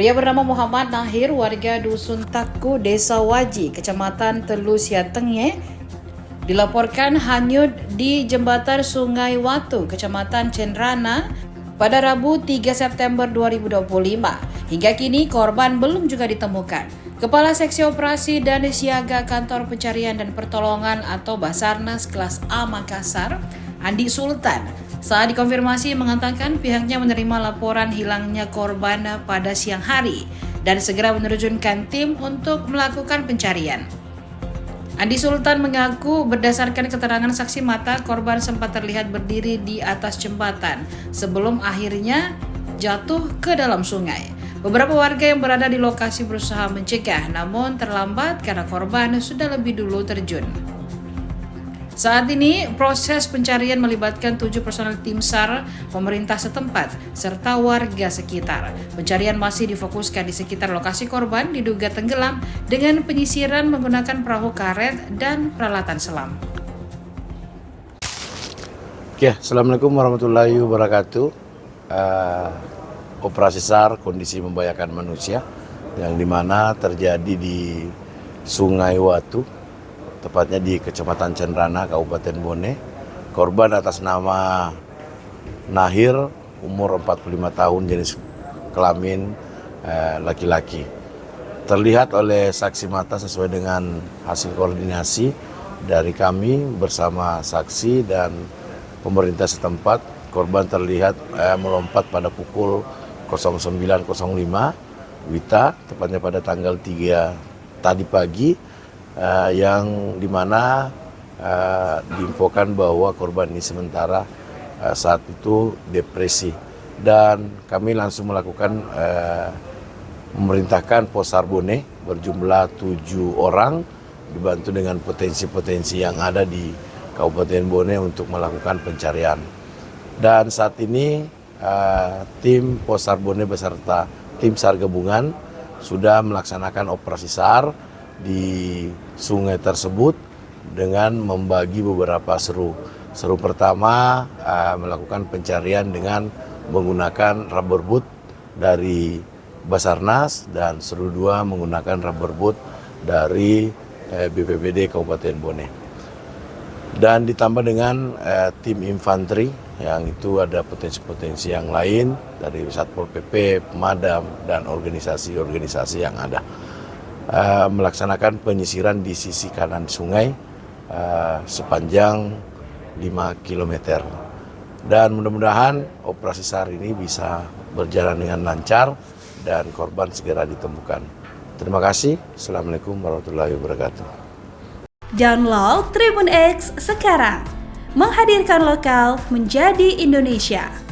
Pria bernama Muhammad Nahir, warga Dusun Taku, Desa Waji, Kecamatan Telu Siatenge, dilaporkan hanyut di jembatan Sungai Watu, Kecamatan Cenrana, pada Rabu 3 September 2025. Hingga kini korban belum juga ditemukan. Kepala Seksi Operasi dan Siaga Kantor Pencarian dan Pertolongan atau Basarnas kelas A Makassar, Andi Sultan, saat dikonfirmasi mengatakan pihaknya menerima laporan hilangnya korban pada siang hari dan segera menerjunkan tim untuk melakukan pencarian. Andi Sultan mengaku berdasarkan keterangan saksi mata, korban sempat terlihat berdiri di atas jembatan sebelum akhirnya jatuh ke dalam sungai. Beberapa warga yang berada di lokasi berusaha mencegah, namun terlambat karena korban sudah lebih dulu terjun. Saat ini, proses pencarian melibatkan 7 personel tim SAR, pemerintah setempat, serta warga sekitar. Pencarian masih difokuskan di sekitar lokasi korban diduga tenggelam dengan penyisiran menggunakan perahu karet dan peralatan selam. Oke, Assalamualaikum warahmatullahi wabarakatuh. Operasi SAR, kondisi membahayakan manusia, yang dimana terjadi di Sungai Watu, tepatnya di Kecamatan Cenrana, Kabupaten Bone. Korban atas nama Nahir, umur 45 tahun, jenis kelamin laki-laki. Terlihat oleh saksi mata sesuai dengan hasil koordinasi dari kami bersama saksi dan pemerintah setempat, korban terlihat melompat pada pukul 09.05 WITA, tepatnya pada tanggal 3 tadi pagi, yang dimana diinfokan bahwa korban ini sementara saat itu depresi, dan kami langsung melakukan memerintahkan Posar Bone berjumlah 7 orang dibantu dengan potensi-potensi yang ada di Kabupaten Bone untuk melakukan pencarian. Dan saat ini tim Posar Bone beserta tim SAR gabungan sudah melaksanakan operasi SAR di sungai tersebut dengan membagi beberapa seru. Seru pertama melakukan pencarian dengan menggunakan rubber boot dari Basarnas, dan seru 2 menggunakan rubber boot dari BPBD Kabupaten Bone. Dan ditambah dengan tim infanteri, yang itu ada potensi-potensi yang lain dari Satpol PP, pemadam, dan organisasi-organisasi yang ada. Melaksanakan penyisiran di sisi kanan sungai sepanjang 5 km. Dan mudah-mudahan operasi SAR ini bisa berjalan dengan lancar dan korban segera ditemukan. Terima kasih. Assalamualaikum warahmatullahi wabarakatuh. Download Tribun X sekarang, menghadirkan lokal menjadi Indonesia.